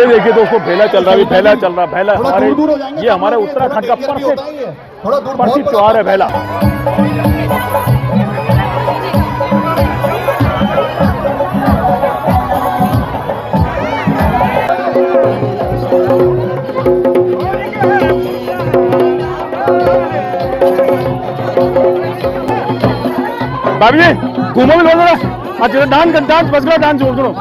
देखिए दोस्तों, भेला चल रहा है, भेला चल रहा है। भेला हमारे, ये हमारे उत्तराखंड का प्रसिद्ध त्योहार है भेला। भाभी जी घूमो भी लोग, अच्छा डांस बस गया, डांस जोड़ दो।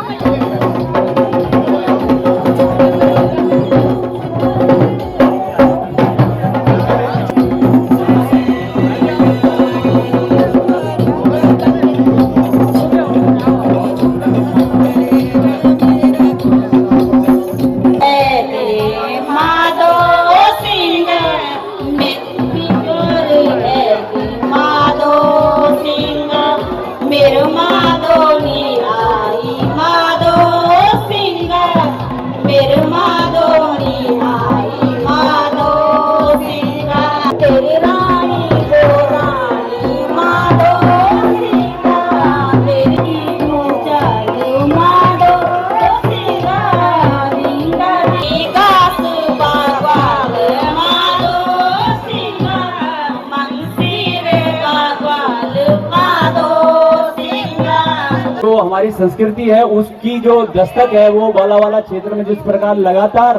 तो हमारी संस्कृति है, उसकी जो दस्तक है वो बालावाला क्षेत्र में जिस प्रकार लगातार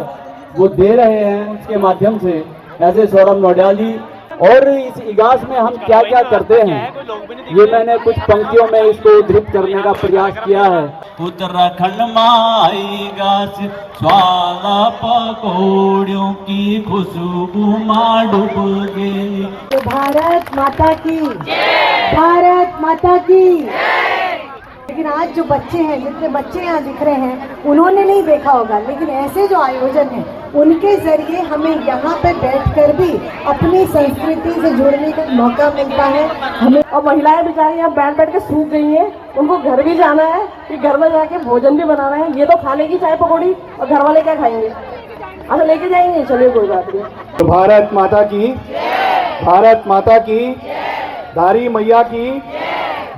वो दे रहे हैं, उसके माध्यम से ऐसे सौरभ नौडियाल जी। और इस इगास में हम क्या क्या करते हैं, ये मैंने कुछ पंक्तियों में इसको उद्धृत करने का प्रयास किया है। उत्तराखंड माई गास स्वाला पकौड़ियों की खुशबू मां डूब गई। भारत माता की, भारत माता की। लेकिन आज जो बच्चे हैं, जितने बच्चे यहाँ दिख रहे हैं, उन्होंने नहीं देखा होगा, लेकिन ऐसे जो आयोजन है उनके जरिए हमें यहाँ पे बैठकर भी अपनी संस्कृति से जुड़ने का मौका मिलता है हमें। और महिलाएं बेचारी यहाँ बैठ के सूख गई हैं, उनको घर भी जाना है, कि घर में जाके भोजन भी बनाना है। ये तो खा लेगी चाय पकौड़ी, और घर वाले क्या खाएंगे? अच्छा लेके जाएंगे, चलिए कोई बात नहीं। तो भारत माता की, भारत माता की, धारी मैया की,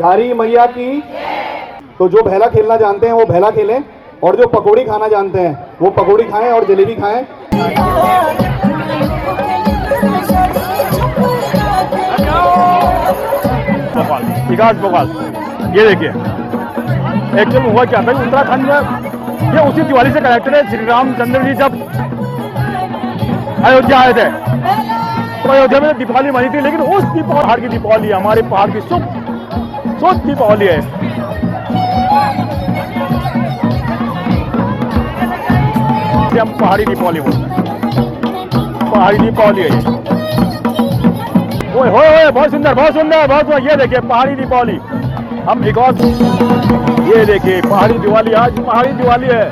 धारी मैया की। तो जो भेला खेलना जानते हैं वो भेला खेलें, और जो पकौड़ी खाना जानते हैं वो पकौड़ी खाएं और जलेबी खाएं। विकास भोपाल, ये देखिए एक्चुअल हुआ क्या था, उत्तराखंड में ये उसी दिवाली से कनेक्टेड है। श्री रामचंद्र जी जब अयोध्या आए थे तो अयोध्या में दीपावली मनी थी, लेकिन उस पहाड़ की दीपावली, हमारे पहाड़ की शुद्ध दीपावली है। हम पहाड़ी दीपावली बोलते हैं, पहाड़ी दीपावली है। ओए होए, बहुत सुंदर, बहुत सुंदर, बहुत। ये देखिए पहाड़ी दीपावली, हम एक और, ये देखिए पहाड़ी दिवाली, आज पहाड़ी दिवाली है।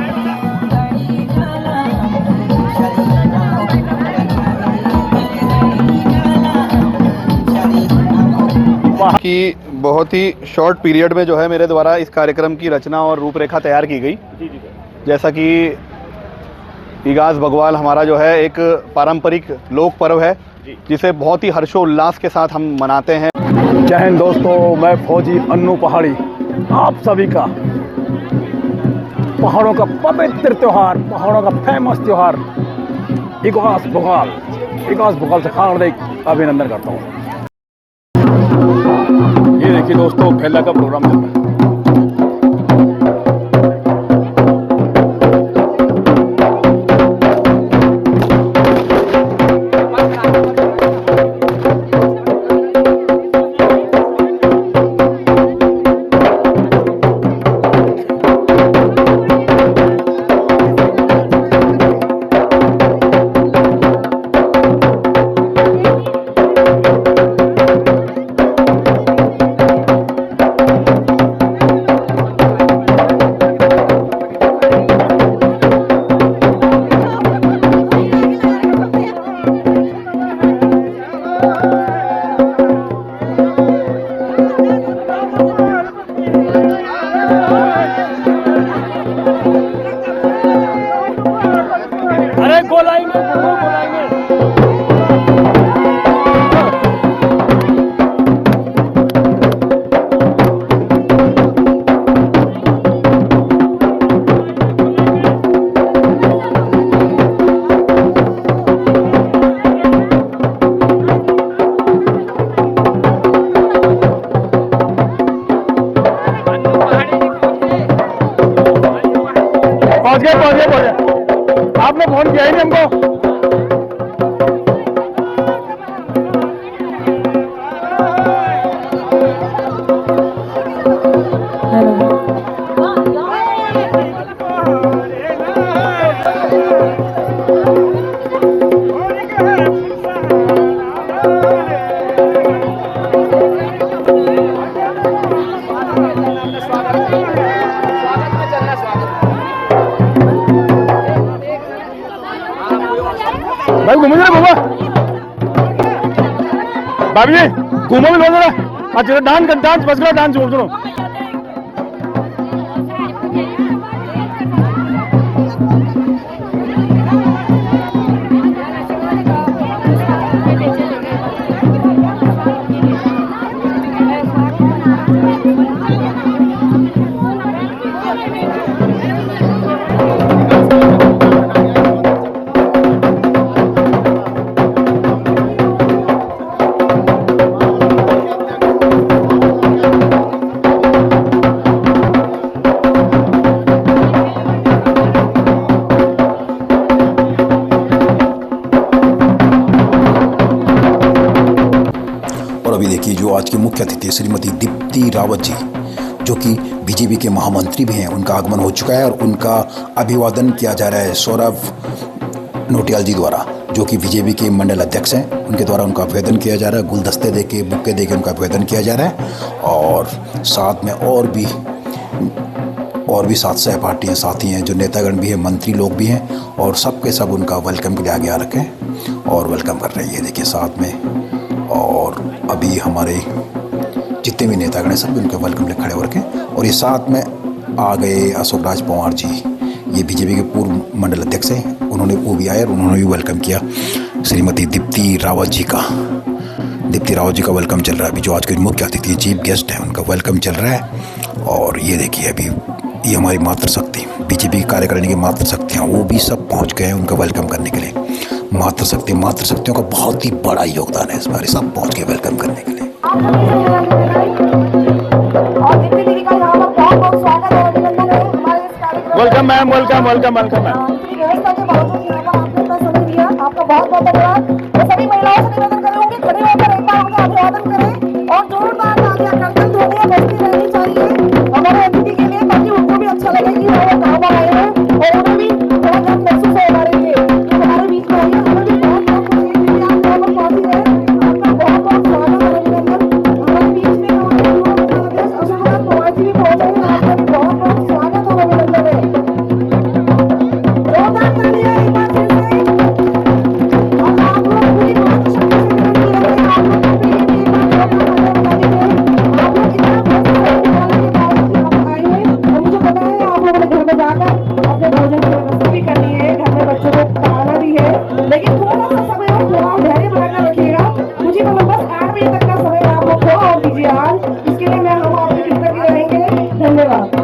कि बहुत ही शॉर्ट पीरियड में जो है मेरे द्वारा इस कार्यक्रम की रचना और रूपरेखा तैयार की गई। जैसा कि इगास बग्वाल हमारा जो है एक पारंपरिक लोक पर्व है, जिसे बहुत ही हर्षोल्लास के साथ हम मनाते हैं। जय हिंद दोस्तों, मैं फौजी अन्नू पहाड़ी आप सभी का पहाड़ों का पवित्र त्योहार, पहाड़ों का फेमस त्योहार इगास बग्वाल से हार्दिक अभिनंदन करता हूँ। ये देखिए दोस्तों, भेला का प्रोग्राम चल रहा है। पहुंचे। आपने फोन किया ही नहीं हमको। भाई घूमो जरा, घूमो भाभी जी, घूमो भी लो जरा। अच्छा डांस डांस बस करो, डांस छोड़ सुनो। अभी देखिए जो आज के मुख्य अतिथि श्रीमती दीप्ति रावत जी, जो कि बीजेपी के महामंत्री भी हैं, उनका आगमन हो चुका है और उनका अभिवादन किया जा रहा है सौरभ नोटियाल जी द्वारा, जो कि बीजेपी के मंडल अध्यक्ष हैं। उनके द्वारा उनका अभिवादन किया जा रहा है, गुलदस्ते देके बुक्के देके उनका अभिवादन किया जा रहा है। और साथ में और भी 7 सहपाठी हैं, साथी हैं, जो नेतागण भी हैं, मंत्री लोग भी हैं, और सबके सब उनका वेलकम के लिए आगे आ रखे हैं और वेलकम कर रहे हैं। ये देखिए साथ में, और अभी हमारे जितने भी नेतागण हैं सब उनके वेलकम के लिए खड़े हो रखे हैं। और ये साथ में आ गए अशोक राज पवार जी, ये बीजेपी के पूर्व मंडल अध्यक्ष हैं, उन्होंने वो भी आए और उन्होंने भी वेलकम किया श्रीमती दीप्ति रावत जी का। दीप्ति रावत जी का वेलकम चल रहा है अभी, जो आज के मुख्य अतिथि चीफ गेस्ट हैं, उनका वेलकम चल रहा है। और ये देखिए अभी ये हमारी मातृशक्ति, बीजेपी कार्यकारिणी की मातृशक्तियाँ, वो भी सब पहुँच गए हैं उनका वेलकम करने के लिए। मातृशक्तियों का बहुत ही बड़ा योगदान है इस बार, सब पहुँच गए वेलकम करने के लिए। Welcome ma'am, welcome welcome welcome ma'am. आपका बहुत बहुत धन्यवाद। मैं सभी महिलाओं से निवेदन करूंगी, खड़े होकर एक बार उनका अभिवादन करें और जोरदार तालियां करतन ध्वनियां बजती रहनी चाहिए हमारे अतिथि के लिए, ताकि उनको भी अच्छा लगे कि वो गाँव में आए हैं और उन्हें भी थोड़ा गर्व महसूस हो हमारे लिए कि हमारे बीच में आई है। हमें भी बहुत बहुत खुशी है कि आप यहाँ पर पहुंची है। आपका बहुत बहुत स्वागत है अभिनंदन। हमारे बीच में हमारे पूर्व प्रदेश अशोक राज पवार जी भी पहुंचे हैं, आपका भी बहुत बहुत स्वागत और अभिनंदन है। जोरदार तालियां एक बार फिर से। लेकिन थोड़ा सा समय और थोड़ा धैर्य बनाकर रखिएगा। मुझे बस 8 बजे तक का समय आप लोग को और दीजिए आज, इसके लिए मैं हम आपके कृतज्ञ रहेंगे। धन्यवाद।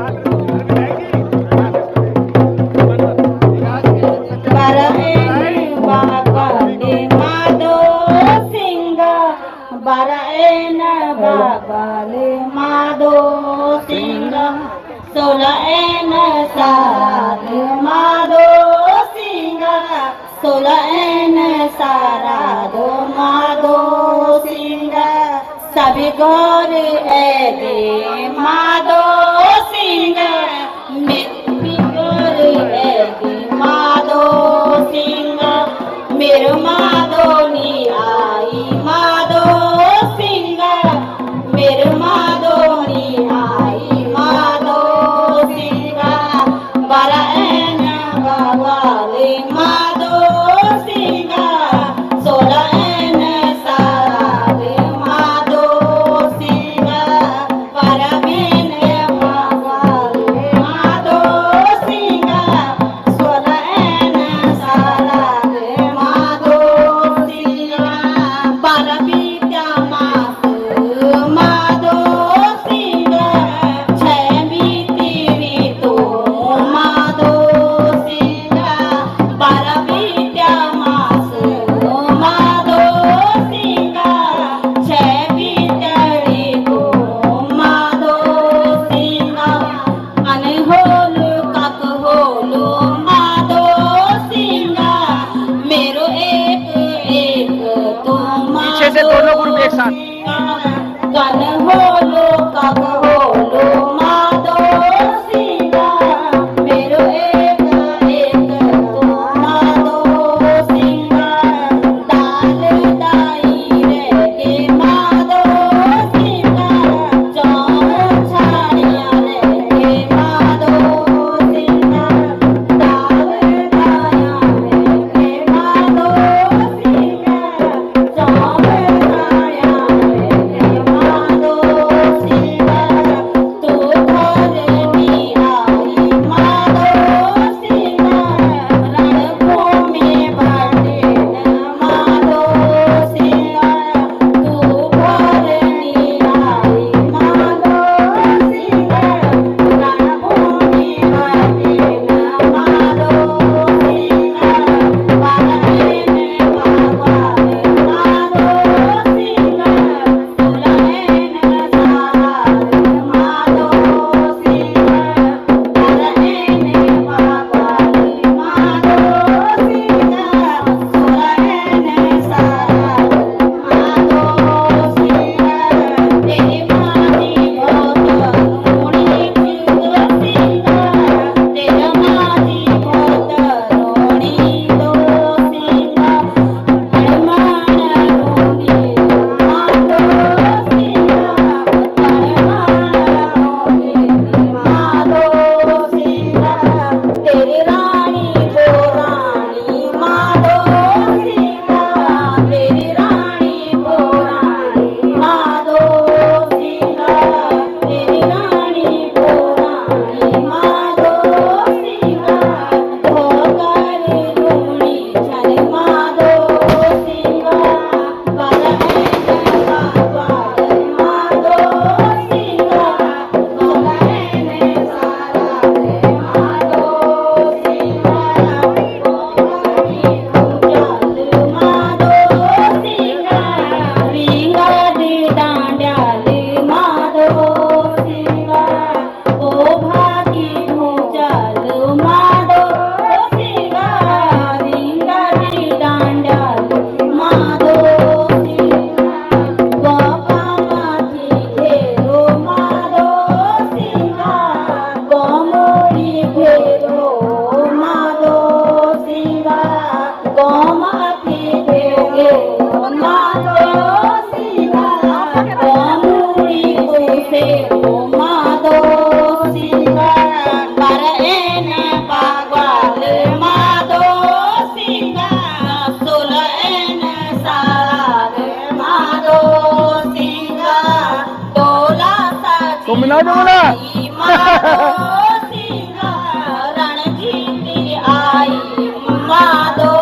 सभी गौर दे माधो सिंह, मेरी गौर दे माधो सिंह, मेरे माधोनी आई माधो सिंह, मेरे माधोनी आई माधो सिंह, बरन बवाले माधो सिंह, सोलन सारे माधो सिंह। सेरो माधो सिंह पर एन बागवाल माधो सिंह सुलैन साराग माधो सिंह डोला तो मिला दो ना। माधो सिंह रणजीती आई माधो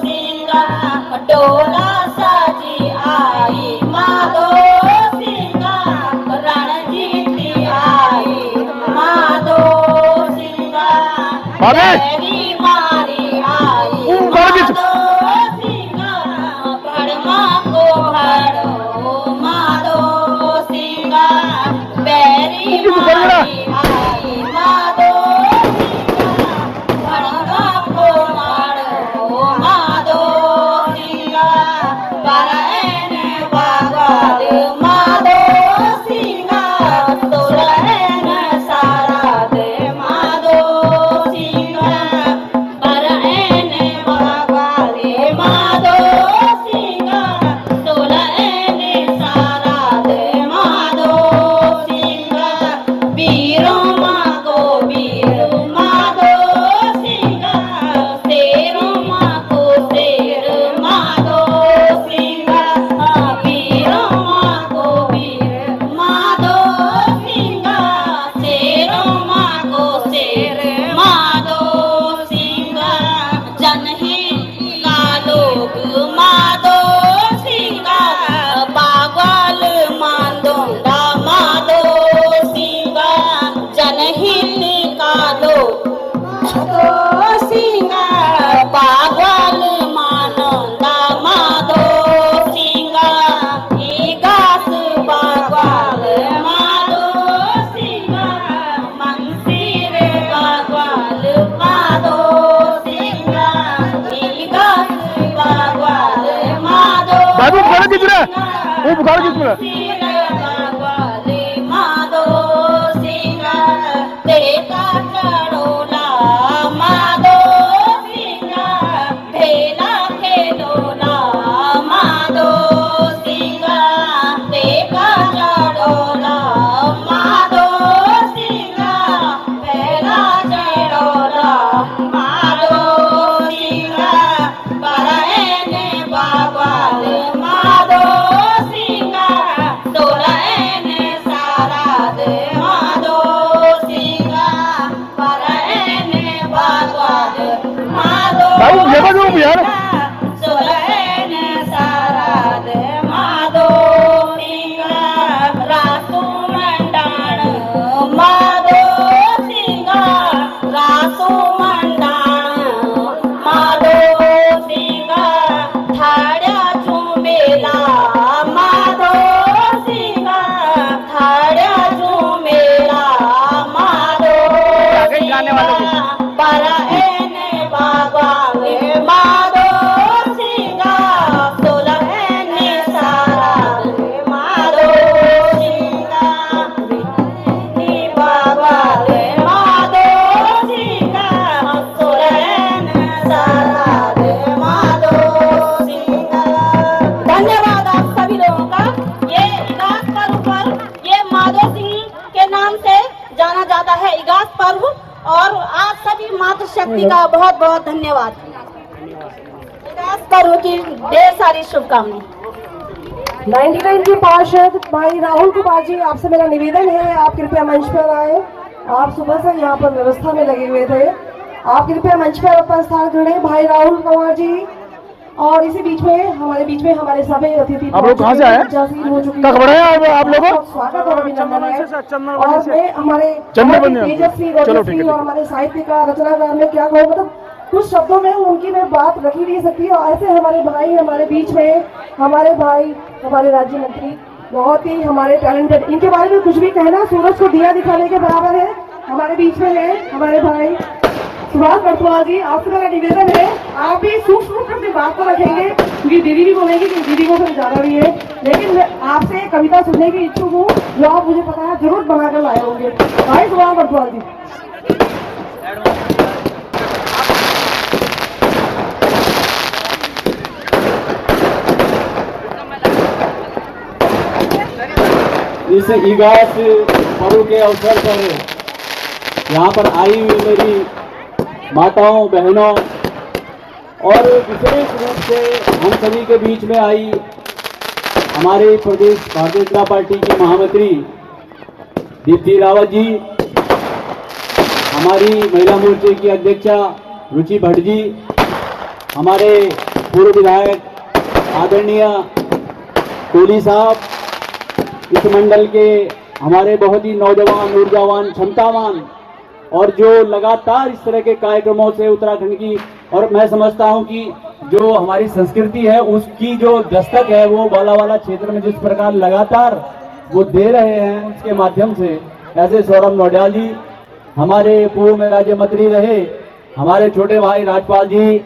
सिंह डोला साजी आई माधो सिंह रणजीती आई माधो सिंह तेरी मारी आई माधो सिंह परमा को हरो माधो सिंह बैरी मारी आई माधो सिंह परमा को मारो माधो सिंह परैन बागवाल माधो सिंह सुलैन साराग माधो सिंह परैन बागवाल माधो सिंह सुलैन साराग माधो सिंह वीरों माँ को वीर माधो सिंह शेरों माँ को शेर माधो सिंह वीरों माँ को वीर माधो सिंह शेरों माँ को शेर माधो सिंह जनहित का लोग माधो सिंह बागवाल मांदोंगा माधो सिंह जनहित का लोग माधो सिंह बागवाल मानोंगा माधो सिंह इगास बागवाल माधो सिंह मंसीर बागवाल माधो सिंह इगास बागवाल माधो बाबू बुखार कितना वो बुखार कितना बागवाल माधो सिंह तेरा चढ़ोला माधो सिंह भेला खेलोला माधो सिंह तेरा चढ़ोला माधो सिंह भेला चढ़ोला माधो सिंह परैन बागवाल माधो सिंह सुलैन साराग माधो सिंह परैन बागवाल माधो बाबू जगह दो यार। सुलैन साराग माधो सिंह रासू मंडाण माधो सिंह रासू मंडाण माधो सिंह थाड्या झुमेला माधो सिंह थाड्या झुमेला माधो सिंह परैन बागवाल माधो सिंह सुलैन साराग माधो सिंह बागवाल माधो सिंह सुलैन साराग माधो सिंह। धन्यवाद आप सभी लोगों का। ये इगास पर्व पर ये माधो सिंह के नाम से जाना जाता है इगास पर्व, और आप सभी मातृशक्ति का बहुत बहुत धन्यवाद। इगास पर्व की ढेर सारी शुभकामनाएं। 99 के पार्षद भाई राहुल कुमार जी, आपसे मेरा निवेदन है आप कृपया मंच पर आए। आप सुबह से यहाँ पर व्यवस्था में लगे हुए थे, आप कृपया मंच पर अपना स्थान ग्रहण। भाई राहुल कुमार जी, और इसी बीच में हमारे सभी अतिथि आप लोग कहाँ से आए? कहाँ खड़े हैं आप लोगों? स्वागत और अभिनंदन है। चंदनवाड़ी और से। मैं हमारे चंदनवाड़ी से। तेजस्वी चलो, ठीक है, रोजस्वी और हमारे साहित्यकार रचनाकार में क्या कहूँ, मतलब कुछ शब्दों में उनकी मैं बात रखी नहीं सकती। और ऐसे हमारे भाई हमारे बीच में, हमारे भाई हमारे राज्य मंत्री बहुत ही हमारे टैलेंटेड, इनके बारे में कुछ भी कहना सूरज को दिया दिखाने के बराबर है। हमारे बीच में है हमारे भाई सुभाष बरतवाल जी, आपसे मेरा निवेदन है आप भी सूक्ष्म रूप से अपनी बात को रखेंगे, क्योंकि दीदी भी बोलेंगी कि दीदी को फिर ज्यादा भी है, लेकिन मैं आपसे कविता सुनने की इच्छुक हूँ जो आप मुझे पता है जरूर बनाकर लाए होंगे। भाई सुभाष बरतवाल जी। इस ईगास पर्व के अवसर पर यहाँ पर आई हुई मेरी माताओं बहनों और विशेष रूप से हम सभी के बीच में आई हमारे प्रदेश भारतीय जनता पार्टी की महामंत्री दीप्ति रावत जी, हमारी महिला मोर्चे की अध्यक्षा रुचि भट्ट जी, हमारे पूर्व विधायक आदरणीय कोहली साहब, इस मंडल के हमारे बहुत ही नौजवान ऊर्जावान क्षमतावान और जो लगातार इस तरह के कार्यक्रमों से उत्तराखंड की, और मैं समझता हूं कि जो हमारी संस्कृति है उसकी जो दस्तक है वो बालावाला क्षेत्र में जिस प्रकार लगातार वो दे रहे हैं उसके माध्यम से, ऐसे सौरभ नौडियाल जी हमारे पूर्व में राज्य मंत्री रहे, हमारे छोटे भाई राजपाल जी,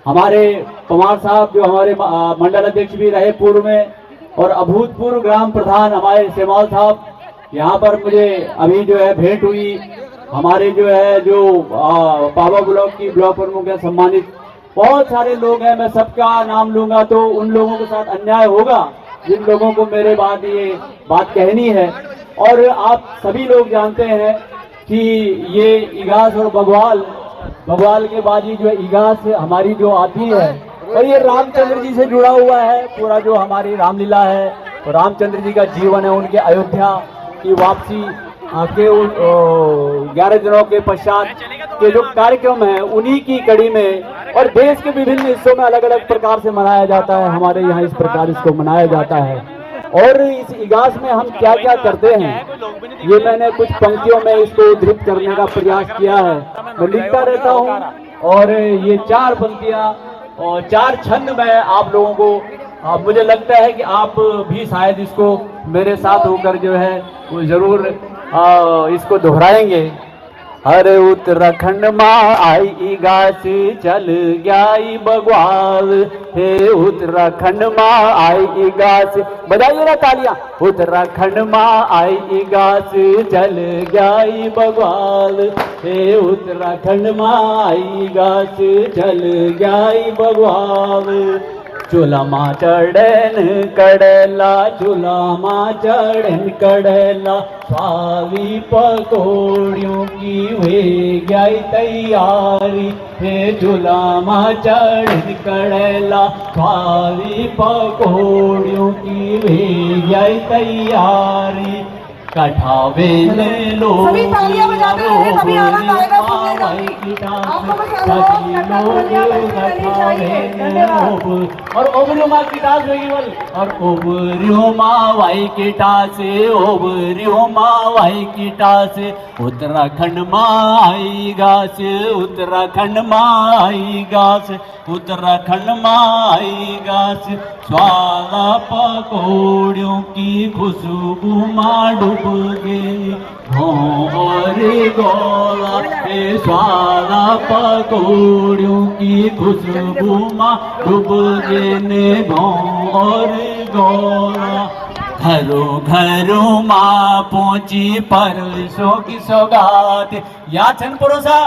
हमारे पवार साहब जो हमारे मंडल अध्यक्ष भी रहे पूर्व में, और अभूतपूर्व ग्राम प्रधान हमारे सेमाल साहब, यहाँ पर मुझे अभी जो है भेंट हुई, हमारे जो है जो पावा ब्लॉक की ब्लॉक प्रमुख है सम्मानित, बहुत सारे लोग हैं, मैं सबका नाम लूंगा तो उन लोगों के साथ अन्याय होगा जिन लोगों को मेरे बाद ये बात कहनी है। और आप सभी लोग जानते हैं कि ये ईगास और बगवाल के बाद ही जो ईगास हमारी जो आती है, और ये रामचंद्र जी से जुड़ा हुआ है, पूरा जो हमारी रामलीला है, तो रामचंद्र जी का जीवन है, उनके अयोध्या की वापसी के 11 दिनों के पश्चात के जो कार्यक्रम है उन्हीं की कड़ी में, और देश के विभिन्न हिस्सों में अलग अलग प्रकार से मनाया जाता है, हमारे यहाँ इस प्रकार इसको मनाया जाता है। और इस इगास में हम क्या क्या करते हैं ये मैंने कुछ पंक्तियों में इसको उद्धृत करने का प्रयास किया है, मैं लिखता रहता हूँ, और ये 4 पंक्तियाँ और 4 छंद में आप लोगों को मुझे लगता है कि आप भी शायद इसको मेरे साथ होकर जो है वो जरूर इसको दोहराएंगे। अरे उत्तराखंड माँ आई ईगास चल गई बगवाल, हे उत्तराखंड माँ आई ईगास, बजाइए ना तालियां। उत्तराखंड माँ आई ईगास चल गई बगवाल, हे उत्तराखंड माँ आई ईगास चल गई बगवाल। चूल्हा चढ़न कड़ला, चूल्हा चढ़न कड़ला, स्वावी पकौड़ियों की हुए गई तैयारी, हे चूल्हा चढ़न कड़ला, स्वावी पकौड़ियों की हुए गई तैयारी। कठावे ले लो सभी तालियां बजाते रहे, तभी आनंद आएगा सुनने का। आपको बस और ओबरियो माँ की टास होगी बोल, और ओबरियो माँ वाई की टास, ओबरियो माँ वाई की टास, उत्तराखंड माँ आई गास, उत्तराखंड माँ आई गास, उत्तराखंड माँ आई गास। स्वाला पकौड़ियों की खुशबू माँ डूब गई, और गोला के स्वाला पकौड़ियों की खुशबू माँ डूब गए, और गोला। घरों घरों माँ पहुंची परसों की सौगात, या छन परोसा।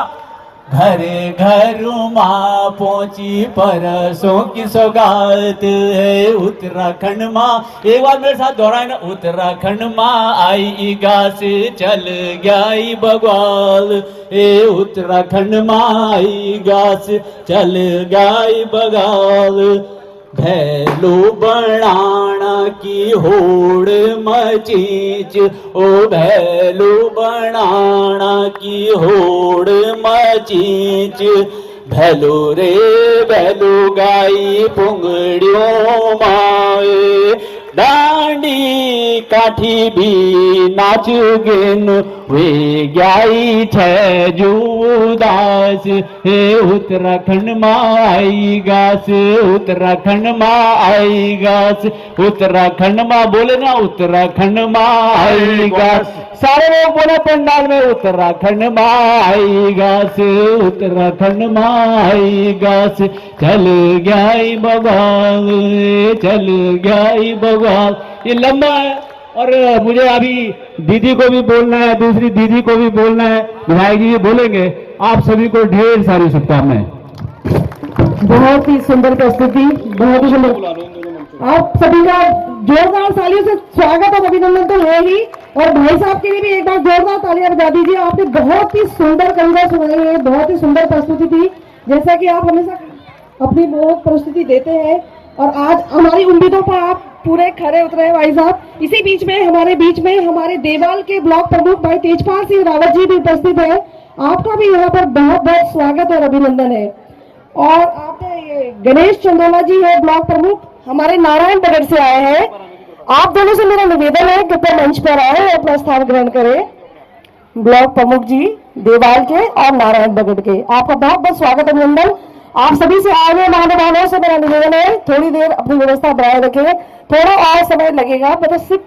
घरे घरों माँ पहुंची परसों की सौगात, है उत्तराखंड माँ। एक बार मेरे साथ दोहराए ना, उत्तराखंड माँ आई ईगास चल गई बगवाल, ए उत्तराखंड माँ आई ईगास चल गई बगवाल। भैलो बनाना की होड़ मचीच, ओ भैलो बनाना की होड़ मचीच, भैलो रे भैलो गाई पुंगड़ियों माए, डांडी काठी भी नाच गेन वे गाई छे जुदास, हे उत्तराखंड माँ आई गास, उत्तराखंड माँ आई गास, उत्तराखंड माँ बोले ना, उत्तराखंड माँ आई गास। सारे लोग बोले पंडाल में, उत्तराखंड माँ आई गास, उत्तराखंड माँ आई गास। चल गई बगवाल, चल गई बगवाल। ये लंबा है और मुझे अभी दीदी को भी बोलना है, दूसरी दीदी को भी बोलना है, विधायक जी भी बोलेंगे। आप सभी को ढेर सारी शुभकामनाएं। बहुत ही सुंदर प्रस्तुति, बहुत ही सुंदर। आप सभी का जोरदार तालियों से स्वागत और अभिनंदन तो है ही, और भाई साहब के लिए भी एक बार जोरदार तालियां बजा दीजिए। आपने बहुत ही सुंदर कविता सुनाई है, बहुत ही सुंदर प्रस्तुति थी, जैसा कि आप हमेशा अपनी बहुत प्रस्तुति देते हैं, और आज हमारी उम्मीदों पर आप पूरे खरे उतरे हैं भाई साहब। इसी बीच में हमारे देवाल के ब्लॉक प्रमुख भाई तेजपाल सिंह रावत जी भी उपस्थित है। आपका भी यहाँ पर बहुत बहुत स्वागत और अभिनंदन है। और आपने ये गणेश चंदोला जी है ब्लॉक प्रमुख, हमारे नारायण बगड़ से आए हैं। आप दोनों से मेरा निवेदन है कृपया मंच पर आए और अपना स्थान ग्रहण करें। ब्लॉक प्रमुख जी देवाल के और नारायण बगड़ के, आपका बहुत बहुत स्वागत अभिनंदन। आप सभी से आए हुए महानुभावों से मेरा निवेदन है थोड़ी देर अपनी व्यवस्था बनाए रखें, थोड़ा और समय लगेगा, मतलब सिर्फ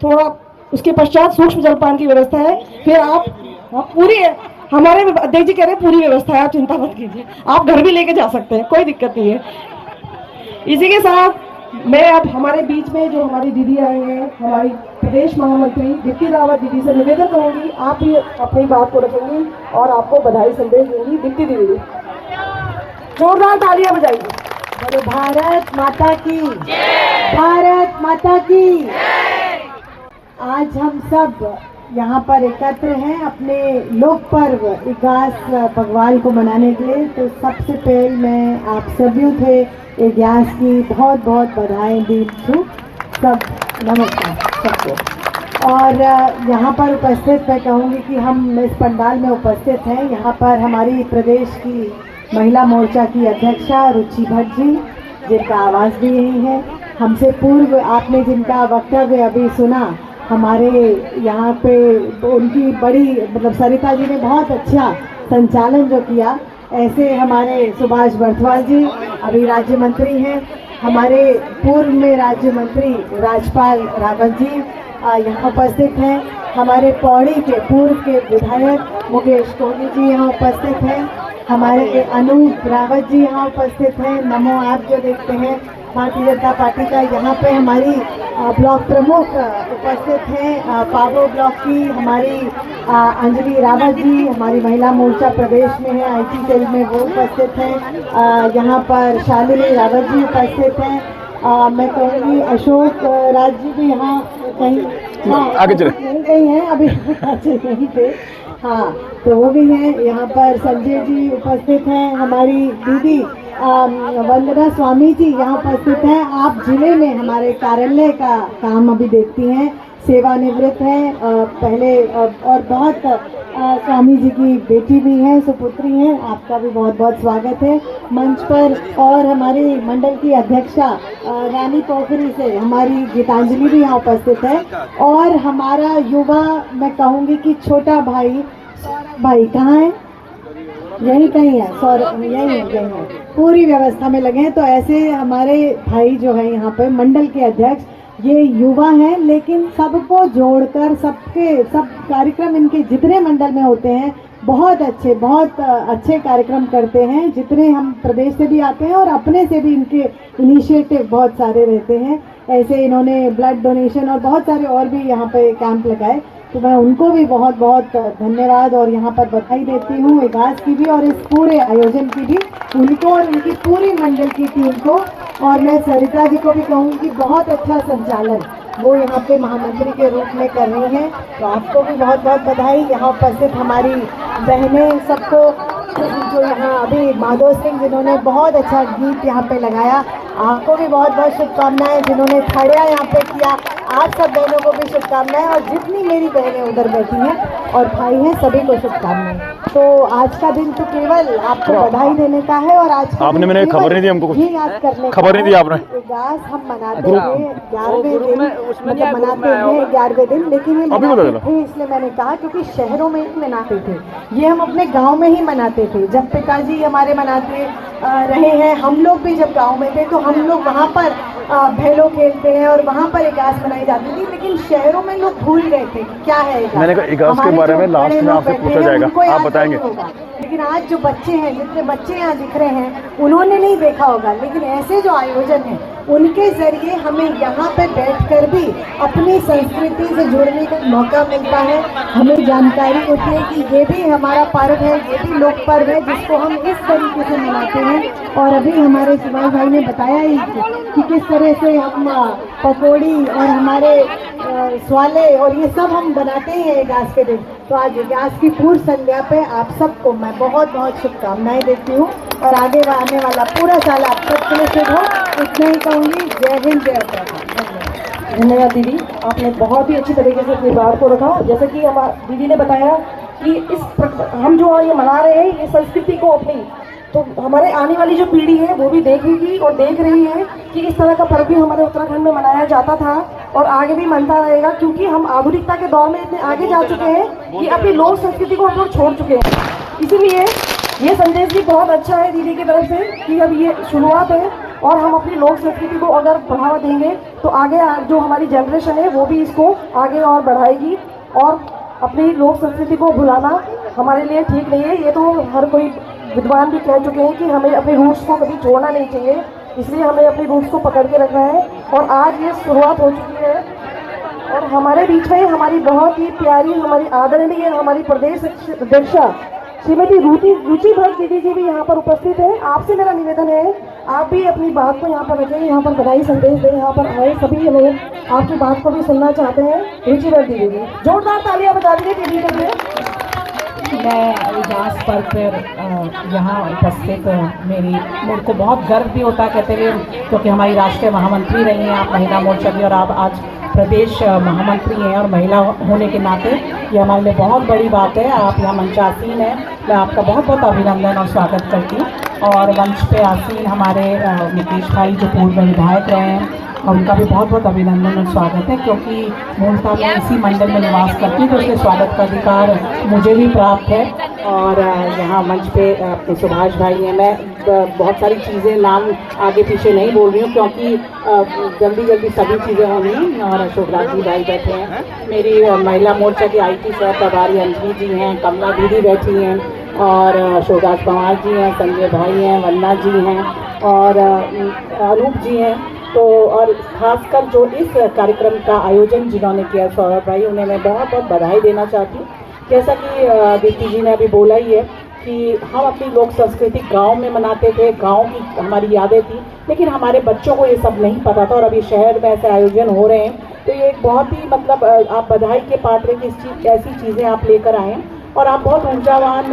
थोड़ा, उसके पश्चात सूक्ष्म जलपान की व्यवस्था है, फिर आप पूरी, हमारे अध्यक्ष जी कह रहे हैं पूरी व्यवस्था है, आप चिंता मत कीजिए, आप घर भी लेके जा सकते हैं, कोई दिक्कत नहीं है। इसी के साथ मैं अब हमारे बीच में जो हमारी दीदी आई हैं, हमारी प्रदेश महामंत्री दीप्ति रावत दीदी से निवेदन करूंगी, आप भी अपनी बात को रखेंगी और आपको बधाई संदेश देंगी। दीप्ति दीदी जोरदार तालियां बजाइए। बोले भारत माता की, भारत माता की। आज हम सब यहाँ पर एकत्र हैं अपने लोक पर्व इगास भगवान को मनाने के लिए। तो सबसे पहले मैं आप सभी थे इगास की बहुत बहुत बधाई दी हूँ सब। नमस्कार सबको। और यहाँ पर उपस्थित मैं कहूँगी कि हम इस पंडाल में उपस्थित हैं। यहाँ पर हमारी प्रदेश की महिला मोर्चा की अध्यक्षा रुचि भट्ट जी, जिनका आवाज़ भी यही है। हमसे पूर्व आपने जिनका वक्तव्य अभी सुना, हमारे यहाँ पे उनकी बड़ी, मतलब सरिता जी ने बहुत अच्छा संचालन जो किया, ऐसे हमारे सुभाष बर्थवाल जी अभी राज्य मंत्री हैं। हमारे पूर्व में राज्य मंत्री राजपाल रावत जी यहाँ उपस्थित हैं। हमारे पौड़ी के पूर्व के विधायक मुकेश कोहली जी यहाँ उपस्थित हैं। हमारे अनूप रावत जी यहाँ उपस्थित हैं। नमो ऐप जो देखते हैं भारतीय जनता पार्टी का, यहाँ पे हमारी ब्लॉक प्रमुख उपस्थित हैं पाबो ब्लॉक की, हमारी अंजलि रावत जी हमारी महिला मोर्चा प्रदेश में है, आईटी सेल में, वो उपस्थित हैं। यहाँ पर शालिनी रावत जी उपस्थित हैं। मैं कहूँगी अशोक राज जी भी यहाँ कहीं, हाँ आगे चले, कहीं हैं अभी यहीं पे, हाँ तो वो भी हैं। यहाँ पर संजय जी उपस्थित हैं। हमारी दीदी वंदना स्वामी जी यहाँ उपस्थित हैं। आप जिले में हमारे कार्यालय का काम अभी देखती हैं, सेवानिवृत्त हैं पहले, और बहुत स्वामी जी की बेटी भी हैं, सुपुत्री हैं। आपका भी बहुत बहुत स्वागत है मंच पर। और हमारी मंडल की अध्यक्षा रानी पोखरी से हमारी गीतांजलि भी यहाँ उपस्थित है। और हमारा युवा, मैं कहूँगी कि छोटा भाई सौरभ भाई कहाँ है, यही कहीं है, सौरभ यही है, पूरी व्यवस्था में लगे हैं। तो ऐसे हमारे भाई जो है यहाँ पे मंडल के अध्यक्ष, ये युवा हैं लेकिन सबको जोड़कर सब कार्यक्रम इनके जितने मंडल में होते हैं बहुत अच्छे कार्यक्रम करते हैं। जितने हम प्रदेश से भी आते हैं और अपने से भी इनके इनिशिएटिव बहुत सारे रहते हैं। ऐसे इन्होंने ब्लड डोनेशन और बहुत सारे और भी यहाँ पे कैंप लगाए, तो मैं उनको भी बहुत बहुत धन्यवाद और यहाँ पर बधाई देती हूँ इगास की भी और इस पूरे आयोजन की भी, उनको और उनकी पूरी मंडल की टीम को। और मैं सरिता जी को भी कहूँगी कि बहुत अच्छा संचालन वो यहाँ पे महामंत्री के रूप में कर रही हैं, तो आपको भी बहुत बहुत बधाई। यहाँ उपस्थित हमारी बहनें सबको, जो यहाँ अभी माधव सिंह जिन्होंने बहुत अच्छा गीत यहाँ पे लगाया, आपको भी बहुत बहुत शुभकामनाएं। जिन्होंने खड़िया यहाँ पे किया, आप सब बहनों को भी शुभकामनाएं, और जितनी मेरी बहनें उधर बैठी हैं और भाई हैं सभी को शुभकामनाएं। तो आज का दिन तो केवल आपको बधाई देने का है, और आज आपने मैंने खबर नहीं दी हमको, कुछ ये याद करने खबर नहीं दी आपने। इगास हम मनाते हैं 11वें दिन, मतलब मनाते हैं 11वें दिन, लेकिन ये मनाते थे इसलिए मैंने कहा क्योंकि शहरों में ही मनाते थे, ये हम अपने गाँव में ही मनाते थे। जब पिताजी हमारे मनाते रहे हैं, हम लोग भी जब गाँव में थे तो हम लोग वहाँ पर भेलो खेलते हैं और वहाँ पर इगास मनाई जाती थी, लेकिन शहरों में लोग भूल गए थे क्या है इगास। मैंने कहा इगास के बारे में लास्ट में आपसे पूछा जाएगा, आप बताएंगे। लेकिन आज जो बच्चे हैं, जितने बच्चे यहाँ दिख रहे हैं, उन्होंने नहीं देखा होगा, लेकिन ऐसे जो आयोजन हैं उनके जरिए हमें यहाँ पे बैठकर भी अपनी संस्कृति से जुड़ने का मौका मिलता है। हमें जानकारी होती है कि ये भी हमारा पर्व है, ये भी लोक पर्व है जिसको हम इस तरीके से मनाते हैं। और अभी हमारे सुभाष भाई ने बताया ही कि किस तरह से हम पकौड़ी और हमारे स्वाले और ये सब हम बनाते हैं इगास के दिन। तो आज इगास की पूर्व संध्या पे आप सबको मैं बहुत बहुत शुभकामनाएं देती हूँ और आगे आने वाला पूरा साल आप सबके लिए शुभ हो। इतना ही कहूँगी। जय हिंद, जय उत्तराखंड। धन्यवाद दीदी, आपने बहुत ही अच्छी तरीके से अपनी बात को रखा। जैसे कि दीदी ने बताया कि हम जो ये मना रहे हैं, ये संस्कृति को अपनी, तो हमारे आने वाली जो पीढ़ी है वो भी देखेगी और देख रही है कि इस तरह का पर्व भी हमारे उत्तराखंड में मनाया जाता था और आगे भी मनता रहेगा, क्योंकि हम आधुनिकता के दौर में इतने आगे जा चुके हैं कि अपनी लोक संस्कृति को हम लोग छोड़ चुके हैं। इसीलिए ये संदेश भी बहुत अच्छा है दीदी की तरफ से कि अब ये शुरुआत है और हम अपनी लोक संस्कृति को अगर बढ़ावा देंगे तो आगे जो हमारी जनरेशन है वो भी इसको आगे और बढ़ाएगी। और अपनी लोक संस्कृति को भुलाना हमारे लिए ठीक नहीं है। ये तो हर कोई विद्वान भी कह चुके हैं कि हमें अपने रूट्स को कभी छोड़ना नहीं चाहिए, इसलिए हमें अपनी रूट्स को पकड़ के रखना है। और आज ये शुरुआत हो चुकी है और हमारे बीच में हमारी बहुत ही प्यारी, हमारी आदरणीय, हमारी प्रदेश अध्यक्षा श्रीमती रुचि भट्ट दीदी जी भी यहाँ पर उपस्थित है। आपसे मेरा निवेदन है, आप भी अपनी बात को यहाँ पर रखें, यहाँ पर बधाई संदेश दें। यहाँ पर आए सभी लोग आपकी बात को भी सुनना चाहते हैं। रुचि भट्ट दीदी जी, जोरदार तालियां बजा दीजिए दीदी के लिए। मैं इजाज़ पर यहाँ उपस्थित मेरे को बहुत गर्व भी होता है कहते हुए, क्योंकि हमारी राष्ट्रीय महामंत्री रही हैं आप महिला मोर्चा की और आप आज प्रदेश महामंत्री हैं और महिला होने के नाते ये हमारे लिए बहुत बड़ी बात है। आप यहाँ मंचासीन हैं, मैं आपका बहुत बहुत अभिनंदन और स्वागत करती हूँ। और मंच पे आसीन हमारे नितेश भाई जो पूर्व विधायक रहे हैं और उनका भी बहुत बहुत अभिनंदन और स्वागत है, क्योंकि मूलतः मैं इसी मंडल में निवास करती हूँ तो इसलिए स्वागत का अधिकार मुझे भी प्राप्त है। और यहाँ मंच पे अपने सुभाष भाई हैं। मैं बहुत सारी चीज़ें नाम आगे पीछे नहीं बोल रही हूँ क्योंकि जल्दी जल्दी सभी चीज़ें होंगी। और अशोक राज जी भाई बैठे हैं, मेरी महिला मोर्चा की IT सह प्रभारी अंजलि जी हैं, कमला दीदी बैठी हैं और अशोक राज पवार जी हैं, संजय भाई हैं, वन्ना जी हैं और अनूप जी हैं। तो और खासकर जो इस कार्यक्रम का आयोजन जिन्होंने किया सौरभ भाई, उन्हें मैं बहुत बहुत बधाई देना चाहती हूँ। जैसा कि दीप्ति जी ने अभी बोला ही है कि हम अपनी लोक संस्कृति गांव में मनाते थे, गांव की हमारी यादें थी, लेकिन हमारे बच्चों को ये सब नहीं पता था और अभी शहर में ऐसे आयोजन हो रहे हैं। तो ये एक बहुत ही मतलब आप बधाई के पात्र कि ऐसी चीज़ें आप लेकर आए हैं और आप बहुत ऊर्जावान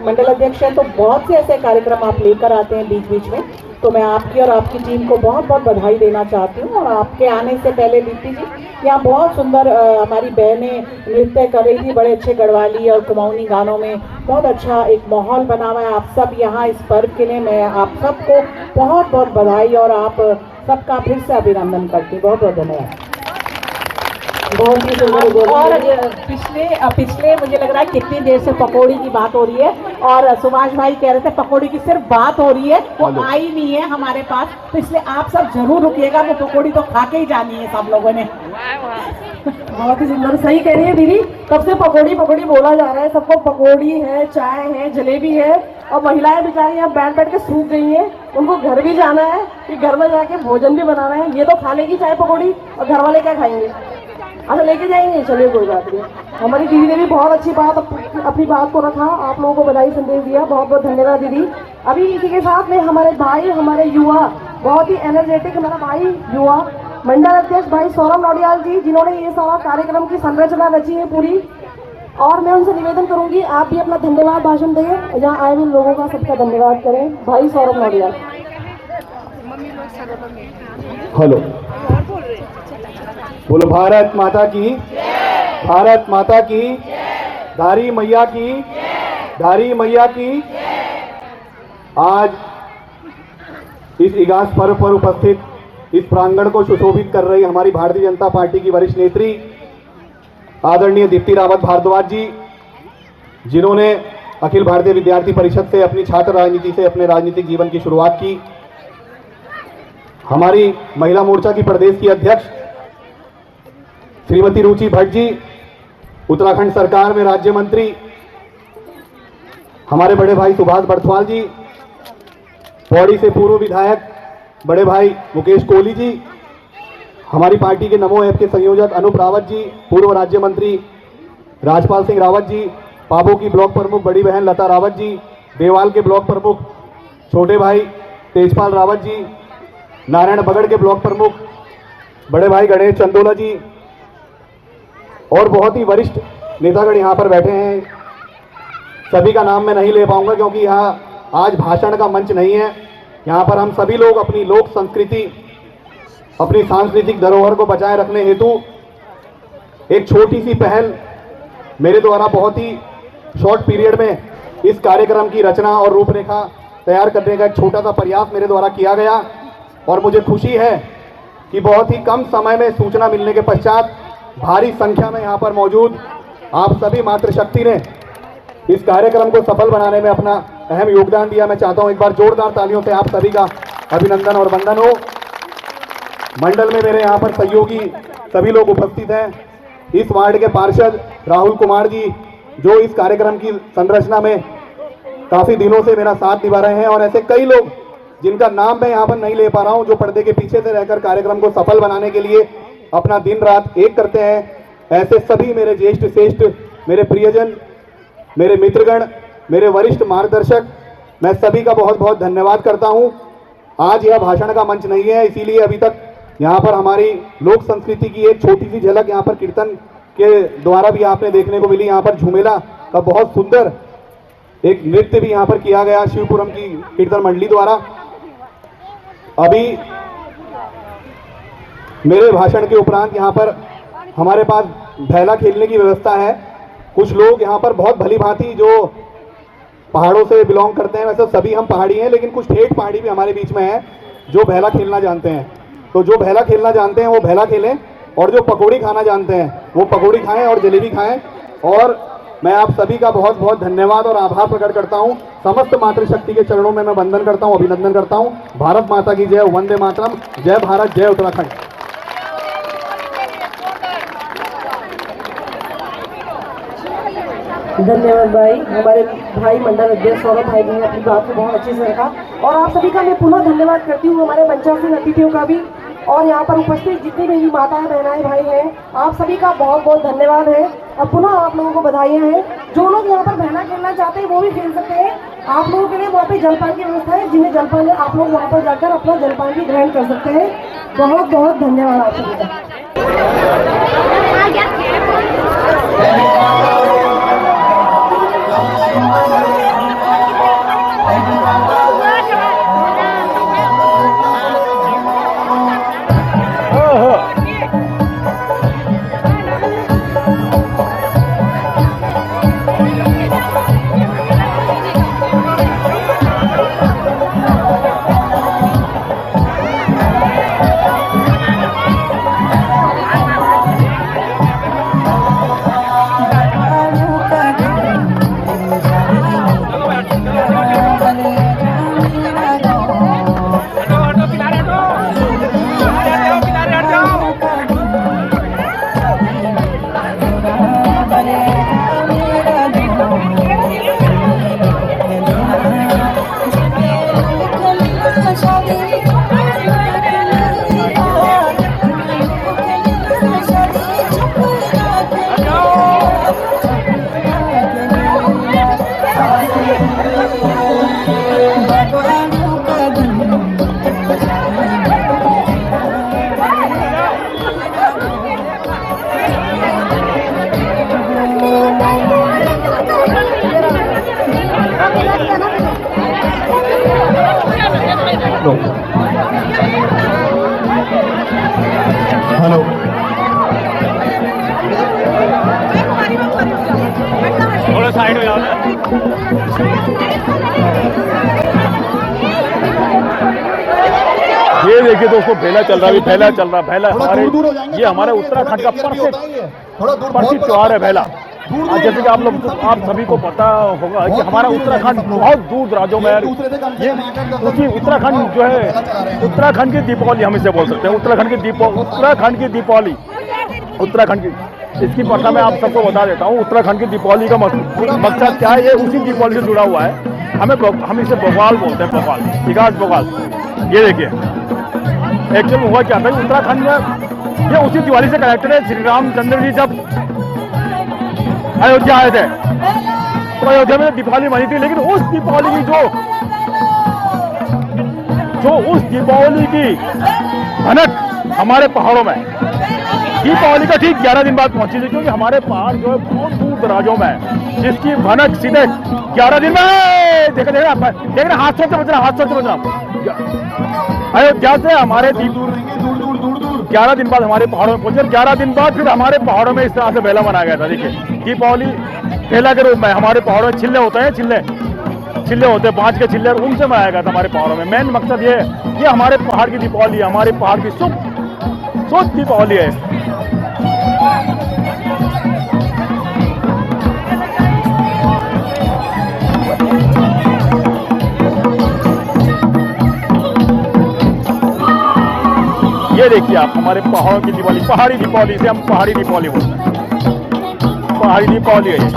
मंडल अध्यक्ष हैं, तो बहुत से ऐसे कार्यक्रम आप लेकर आते हैं बीच बीच में। तो मैं आपकी और आपकी टीम को बहुत बहुत बधाई देना चाहती हूँ। और आपके आने से पहले दीप्ति जी यहाँ बहुत सुंदर हमारी बहनें नृत्य कर रही थी, बड़े अच्छे गढ़वाली और कुमाऊनी गानों में बहुत अच्छा एक माहौल बना हुआ है। आप सब यहाँ इस पर्व के लिए मैं आप सबको बहुत बहुत बधाई और आप सबका फिर से अभिनंदन करती हूँ। बहुत बहुत धन्यवाद। बहुत ही सुंदर। और पिछले मुझे लग रहा है कितनी देर से पकौड़ी की बात हो रही है और सुभाष भाई कह रहे थे पकौड़ी की सिर्फ बात हो रही है, वो आई नहीं है हमारे पास, तो इसलिए आप सब जरूर रुकिएगा, वो पकौड़ी तो खा के ही जानी है सब लोगों ने। बहुत ही सुंदर, सही कह रही है दीदी, तब से पकौड़ी पकौड़ी बोला जा रहा है, सबको पकौड़ी है, चाय है, जलेबी है और महिलाएं बेचारी यहाँ बैठ के सूख गई हैं, उनको घर भी जाना है कि घर में जाके भोजन भी बनाना है। ये तो खा लेगी चाय पकौड़ी और घर वाले क्या खाएंगे? अच्छा लेके जाएंगे, चलिए कोई बात नहीं। हमारी दीदी ने भी बहुत अच्छी बात अपनी बात को रखा, आप लोगों को बधाई संदेश दिया, बहुत बहुत धन्यवाद दीदी। अभी इसी के साथ में हमारे भाई, हमारे युवा, बहुत ही एनर्जेटिक हमारा भाई युवा मंडल अध्यक्ष भाई सौरभ नौडियाल जी, जिन्होंने ये सारा कार्यक्रम की संरचना रची है पूरी। और मैं उनसे निवेदन करूंगी आप भी अपना धन्यवाद भाषण दें, यहाँ आए हुए लोगों का सबका धन्यवाद करें। भाई सौरभ नौडियाल। हेलो, बोलो भारत माता की, भारत माता की, धारी मैया की, धारी मैया की। आज इस इगास पर्व पर उपस्थित इस प्रांगण को सुशोभित कर रही हमारी भारतीय जनता पार्टी की वरिष्ठ नेत्री आदरणीय दीप्ति रावत भारद्वाज जी, जिन्होंने अखिल भारतीय विद्यार्थी परिषद से अपनी छात्र राजनीति से अपने राजनीतिक जीवन की शुरुआत की। हमारी महिला मोर्चा की प्रदेश की अध्यक्ष श्रीमती रुचि भट्ट जी, उत्तराखंड सरकार में राज्य मंत्री, हमारे बड़े भाई सुभाष बरथवाल जी, पौड़ी से पूर्व विधायक बड़े भाई मुकेश कोहली जी, हमारी पार्टी के नमो ऐप के संयोजक अनूप रावत जी, पूर्व राज्य मंत्री राजपाल सिंह रावत जी, पाबो की ब्लॉक प्रमुख बड़ी बहन लता रावत जी, देवाल के ब्लॉक प्रमुख छोटे भाई तेजपाल रावत जी, नारायण बगड़ के ब्लॉक प्रमुख बड़े भाई गणेश चंदोला जी और बहुत ही वरिष्ठ नेतागण यहाँ पर बैठे हैं। सभी का नाम मैं नहीं ले पाऊंगा क्योंकि यहाँ आज भाषण का मंच नहीं है। यहाँ पर हम सभी लोग अपनी लोक संस्कृति, अपनी सांस्कृतिक धरोहर को बचाए रखने हेतु एक छोटी सी पहल मेरे द्वारा बहुत ही शॉर्ट पीरियड में इस कार्यक्रम की रचना और रूपरेखा तैयार करने का एक छोटा सा प्रयास मेरे द्वारा किया गया और मुझे खुशी है कि बहुत ही कम समय में सूचना मिलने के पश्चात भारी संख्या में यहाँ पर मौजूद आप सभी मातृशक्ति ने इस कार्यक्रम को सफल बनाने में अपना अहम योगदान दिया। मैं चाहता हूँ एक बार जोरदार तालियों से आप सभी का अभिनंदन और वंदन हो। मंडल में मेरे यहाँ पर सहयोगी सभी लोग उपस्थित हैं। इस वार्ड के पार्षद राहुल कुमार जी जो इस कार्यक्रम की संरचना में काफी दिनों से मेरा साथ निभा रहे हैं और ऐसे कई लोग जिनका नाम मैं यहाँ पर नहीं ले पा रहा हूँ, जो पर्दे के पीछे से रहकर कार्यक्रम को सफल बनाने के लिए अपना दिन रात एक करते हैं। ऐसे सभी मेरे ज्येष्ठ श्रेष्ठ, मेरे प्रियजन, मेरे मित्रगण, मेरे वरिष्ठ मार्गदर्शक, मैं सभी का बहुत बहुत धन्यवाद करता हूँ। आज यह भाषण का मंच नहीं है, इसीलिए अभी तक यहाँ पर हमारी लोक संस्कृति की एक छोटी सी झलक यहाँ पर कीर्तन के द्वारा भी आपने देखने को मिली। यहाँ पर झूमेला का बहुत सुंदर एक नृत्य भी यहाँ पर किया गया शिवपुरम की कीर्तन मंडली द्वारा। अभी मेरे भाषण के उपरांत यहाँ पर हमारे पास भैला खेलने की व्यवस्था है। कुछ लोग यहाँ पर बहुत भली भांति जो पहाड़ों से बिलोंग करते हैं, वैसे सभी हम पहाड़ी हैं, लेकिन कुछ ठेठ पहाड़ी भी हमारे बीच में है जो भैला खेलना जानते हैं। तो जो भैला खेलना जानते हैं वो भैला खेलें और जो पकौड़ी खाना जानते हैं वो पकौड़ी खाएं और जलेबी खाएं। और मैं आप सभी का बहुत बहुत धन्यवाद और आभार प्रकट करता हूं। समस्त मातृशक्ति के चरणों में मैं वंदन करता हूं, अभिनंदन करता हूं। भारत माता की जय, वंदे मातरम, जय भारत, जय उत्तराखंड। धन्यवाद भाई। हमारे भाई मंडल अध्यक्ष सौरभ भाई ने अपनी बात को बहुत अच्छे से रखा और आप सभी का मैं पुनः धन्यवाद करती हूँ, हमारे मंचासीन अतिथियों का भी और यहाँ पर उपस्थित जितनी मेरी माताएं बहनाएं भाई हैं, आप सभी का बहुत बहुत धन्यवाद है। और पुनः आप लोगों को बधाइयाँ हैं। जो लोग यहाँ पर बहना खेलना चाहते हैं वो भी खेल सकते हैं। आप लोगों के लिए वहाँ पे जलपान की व्यवस्था है, जिन्हें जलपान है आप लोग वहाँ पर जाकर अपना जलपान भी ग्रहण कर सकते हैं। बहुत बहुत धन्यवाद आप सभी का। हेलो, थोड़ा साइड हो जाओ। ये देखिए दोस्तों, भैला चल रहा है, भैला चल रहा, भैला हमारे ये हमारे उत्तराखंड का प्रसिद्ध त्योहार है भैला। आज जैसे कि आप सभी को पता होगा कि हमारा उत्तराखंड बहुत दूर दराजों में है। ये क्योंकि उत्तराखंड जो है, उत्तराखंड की दीपावली हम इसे बोल सकते हैं। उत्तराखंड की दीपावली इसकी प्रथा मैं आप सबको बता देता हूँ। उत्तराखंड की दीपावली का मकसद क्या है, ये उसी दीपावली से जुड़ा हुआ है। हम इसे बग्वाल बोलते हैं, बग्वाल, इगास बग्वाल। ये देखिए एक्चुअली हुआ क्या था, उत्तराखंड में ये उसी दिवाली से कनेक्टेड है। श्री रामचंद्र जी जब अयोध्या आए थे तो अयोध्या में दीपावली मनी थी, लेकिन उस दीपावली की उस दीपावली की भनक हमारे पहाड़ों में दीपावली का ठीक 11 दिन बाद पहुंची थी, क्योंकि हमारे पहाड़ जो है बहुत दूर दराजों में है, जिसकी भनक सीधे 11 दिन में देखना हाथ से बचना अयोध्या से हमारे 11 दिन बाद हमारे पहाड़ों में पहुंचे। 11 दिन बाद फिर हमारे पहाड़ों में इस तरह से मेला मनाया गया था। देखिए दीपावली मेला के रूप में हमारे पहाड़ों में छिल्ले होते हैं, छिल्ले होते हैं, 5 के छिल्ले, उनसे मनाया गया था हमारे पहाड़ों में। मेन मकसद ये हमारे पहाड़ की दीपावली है, हमारे पहाड़ की शुभ दीपावली है। ये देखिए आप हमारे पहाड़ों की दिवाली, पहाड़ी दीपावली से हम पहाड़ी दीपावली बोलते हैं, पहाड़ी दीपावली है ये।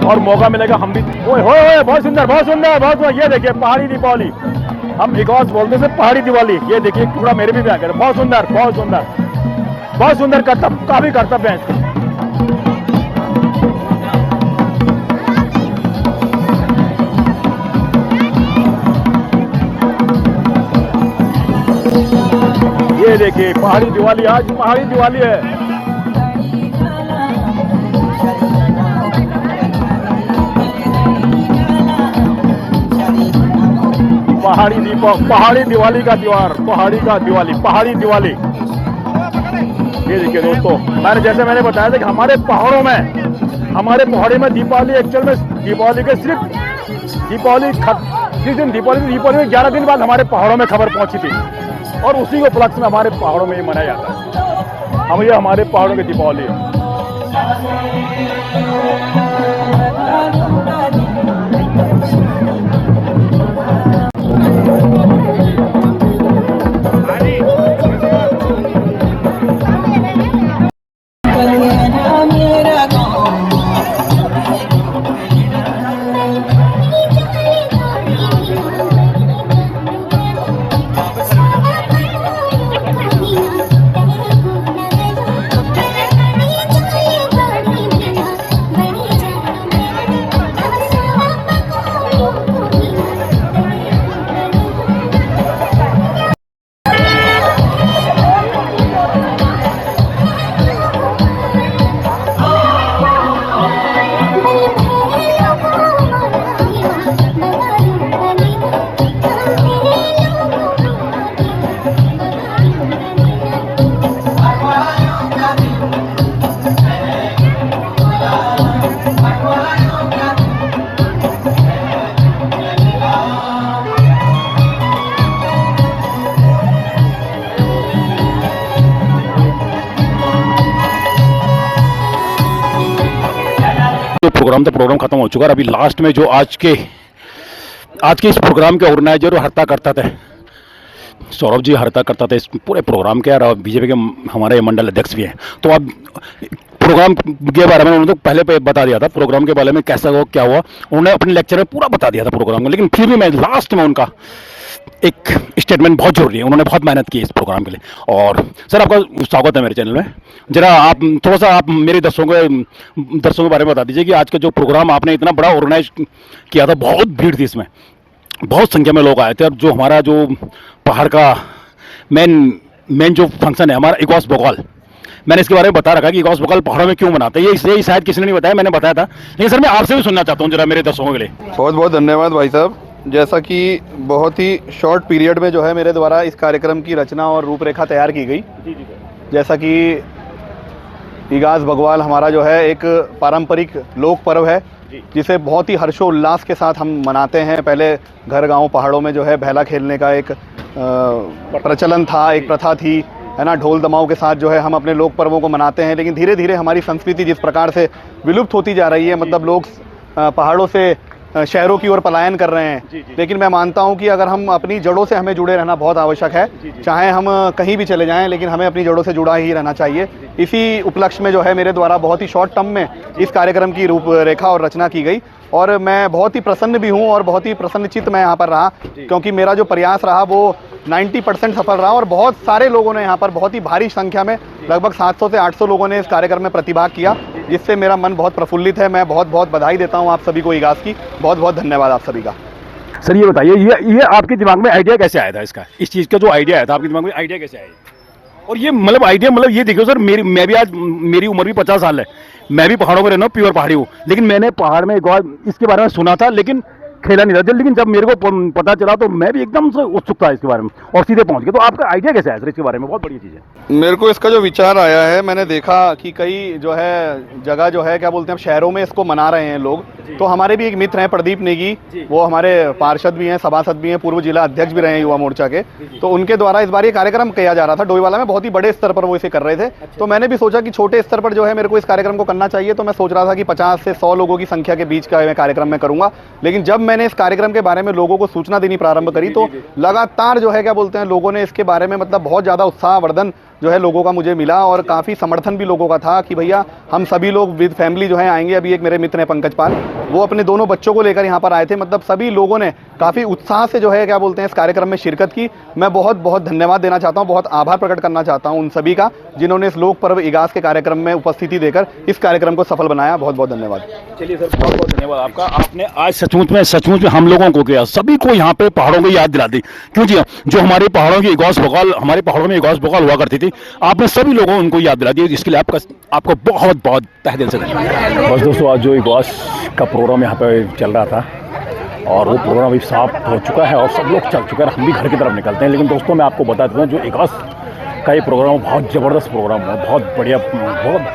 और मौका मिलेगा हम भी ओए बहुत सुंदर। ये देखिए पहाड़ी दीपावली, हम इगास बोलते हैं पहाड़ी दिवाली। ये देखिए टुकड़ा मेरे भी आ गया, बहुत सुंदर कर्तव्य, काफी कर्तव्य है इसका। ये देखिए पहाड़ी दिवाली, आज पहाड़ी दिवाली है। पहाड़ी दिवाली का त्योहार, पहाड़ी दिवाली। ये देखिए दोस्तों, मैंने बताया था कि हमारे पहाड़ों में दीपावली एक्चुअल में दीपावली के सिर्फ जिस दिन दीपावली में 11 दिन बाद हमारे पहाड़ों में खबर पहुंची थी, और उसी को उपलक्ष्य में हमारे पहाड़ों में ये मनाया जाता है। ये हमारे पहाड़ों की दीपावली है। प्रोग्राम खत्म हो चुका है। अभी लास्ट में जो आज के इस प्रोग्राम के ऑर्गेनाइजर हर्ता करता थे, सौरभ जी हर्ता करता थे इस पूरे प्रोग्राम के, और बीजेपी के हमारे मंडल अध्यक्ष भी हैं। तो अब प्रोग्राम के बारे में उन्होंने तो पहले बता दिया था, प्रोग्राम के बारे में कैसा हुआ क्या हुआ उन्होंने अपने लेक्चर में पूरा बता दिया था प्रोग्राम को, लेकिन फिर भी मैं लास्ट में उनका एक स्टेटमेंट बहुत जरूरी है। उन्होंने बहुत मेहनत की इस प्रोग्राम के लिए। और सर आपका स्वागत है मेरे चैनल में। जरा आप थोड़ा सा आप मेरे दर्शकों के बारे में बता दीजिए कि आज का जो प्रोग्राम आपने इतना बड़ा ऑर्गेनाइज किया था, बहुत भीड़ थी इसमें, बहुत संख्या में लोग आए थे, और जो हमारा जो पहाड़ का मेन जो फंक्शन है हमारा इगास बग्वाल, मैंने इसके बारे में बता रखा कि इगास बग्वाल पहाड़ों में क्यों मनाते हैं, ये इसलिए शायद किसी ने नहीं बताया, मैंने बताया था, लेकिन सर मैं आपसे भी सुनना चाहता हूँ जरा मेरे दर्शकों के लिए। बहुत बहुत धन्यवाद भाई साहब। जैसा कि बहुत ही शॉर्ट पीरियड में जो है मेरे द्वारा इस कार्यक्रम की रचना और रूपरेखा तैयार की गई। जैसा कि इगास बग्वाल हमारा जो है एक पारंपरिक लोक पर्व है, जिसे बहुत ही हर्षोल्लास के साथ हम मनाते हैं। पहले घर गांव पहाड़ों में जो है भैला खेलने का एक प्रचलन था, एक प्रथा थी, है ना, ढोल दमाओं के साथ जो है हम अपने लोक पर्वों को मनाते हैं। लेकिन धीरे धीरे हमारी संस्कृति जिस प्रकार से विलुप्त होती जा रही है, मतलब लोग पहाड़ों से शहरों की ओर पलायन कर रहे हैं। लेकिन मैं मानता हूं कि अगर हम अपनी जड़ों से हमें जुड़े रहना बहुत आवश्यक है। चाहे हम कहीं भी चले जाएं, लेकिन हमें अपनी जड़ों से जुड़ा ही रहना चाहिए। इसी उपलक्ष्य में जो है मेरे द्वारा बहुत ही शॉर्ट टर्म में इस कार्यक्रम की रूपरेखा और रचना की गई, और मैं बहुत ही प्रसन्न भी हूं और बहुत ही प्रसन्नचित्त मैं यहाँ पर रहा, क्योंकि मेरा जो प्रयास रहा वो 90% सफल रहा। और बहुत सारे लोगों ने यहाँ पर, बहुत ही भारी संख्या में, लगभग 700 से 800 लोगों ने इस कार्यक्रम में प्रतिभाग किया, जिससे मेरा मन बहुत प्रफुल्लित है। मैं बहुत बहुत बधाई देता हूँ आप सभी को इगास की। बहुत बहुत धन्यवाद आप सभी का। सर ये बताइए, ये आपके दिमाग में आइडिया कैसे आया था इसका? इस चीज़ का जो आइडिया आया था आपके दिमाग में, आइडिया कैसे आया? और ये मतलब आइडिया, मतलब ये देखो सर, मैं भी आज, मेरी उम्र भी 50 साल है, मैं भी पहाड़ों में रहना हूँ, प्योर पहाड़ी हूँ, लेकिन मैंने पहाड़ में इसके बारे में सुना था, लेकिन खेला नहीं था। लेकिन जब मेरे को पता चला तो मैं भी एकदम से उत्सुक था इसके बारे में, और सीधे पहुंच गया। तो आपका आइडिया कैसे आया सर इसके बारे में? बहुत बढ़िया चीज़ है। मेरे को इसका जो विचार आया है, मैंने देखा कि कई जो है जगह जो है क्या बोलते हैं, शहरों में इसको मना रहे हैं लोग। तो हमारे भी एक मित्र हैं प्रदीप नेगी, वो हमारे पार्षद भी हैं, सभासद भी हैं, पूर्व जिला अध्यक्ष भी रहे हैं युवा मोर्चा के। तो उनके द्वारा इस बार ये कार्यक्रम किया जा रहा था डोईवाला में, बहुत ही बड़े स्तर पर वो इसे कर रहे थे। तो मैंने भी सोचा कि छोटे स्तर पर जो है मेरे को इस कार्यक्रम को करना चाहिए। तो मैं सोच रहा था कि 50 से 100 लोगों की संख्या के बीच का मैं कार्यक्रम में करूंगा। लेकिन जब मैंने इस कार्यक्रम के बारे में लोगों को सूचना देनी प्रारंभ करी, तो लगातार जो है क्या बोलते हैं, लोगों ने इसके बारे में मतलब बहुत ज़्यादा उत्साहवर्धन जो है लोगों का मुझे मिला, और काफ़ी समर्थन भी लोगों का था कि भैया हम सभी लोग विद फैमिली जो है आएंगे। अभी एक मेरे मित्र हैं पंकज पाल, वो अपने दोनों बच्चों को लेकर यहाँ पर आए थे। मतलब सभी लोगों ने काफ़ी उत्साह से जो है क्या बोलते हैं इस कार्यक्रम में शिरकत की। मैं बहुत बहुत धन्यवाद देना चाहता हूँ, बहुत आभार प्रकट करना चाहता हूँ उन सभी का, जिन्होंने इस लोक पर्व इगास के कार्यक्रम में उपस्थिति देकर इस कार्यक्रम को सफल बनाया। बहुत बहुत धन्यवाद। चलिए सर, बहुत बहुत धन्यवाद आपका। आपने आज सचमुच में हम लोगों को क्या, सभी को यहाँ पे पहाड़ों की याद दिला दी। क्यों जी, जो हमारे पहाड़ों की इगास बकौल, हमारे पहाड़ों में इगास बकौल हुआ करती थी, आपने सभी लोगों उनको याद दिला दी, जिसके लिए आपको बहुत बहुत तहे दिल से धन्यवाद। बस दोस्तों, आज जो इगास का प्रोग्राम यहाँ पे चल रहा था, और वो प्रोग्राम अभी समाप्त हो चुका है और सब लोग चल चुके हैं, हम भी घर की तरफ निकलते हैं। लेकिन दोस्तों, मैं आपको बता देता हूँ, जो इगास का ये प्रोग्राम बहुत ज़बरदस्त प्रोग्राम है, बहुत बढ़िया,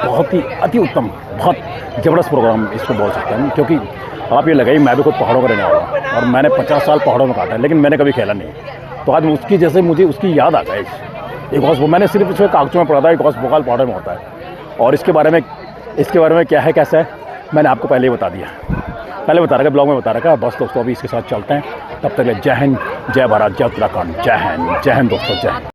बहुत ही अति उत्तम, बहुत ज़बरदस्त प्रोग्राम इसको बोल सकते हैं। क्योंकि आप ये लगाइए, मैं भी खुद पहाड़ों का रहने वाला हूँ, और मैंने 50 साल पहाड़ों में काटा है, लेकिन मैंने कभी खेला नहीं। तो आज उसकी जैसे मुझे उसकी याद आ गई। इगास, मैंने सिर्फ इसमें कागजों में पढ़ा था, इगास बकौल पहाड़ों में होता है। और इसके बारे में क्या है, कैसा है, मैंने आपको पहले ही बता दिया, पहले बता रखा, ब्लॉग में बता रखा। बस दोस्तों, अभी इसके साथ चलते हैं। तब तक जय हिंद, जय भारत, जय उत्तराखंड, जय हिंद दोस्तों, जय हिंद।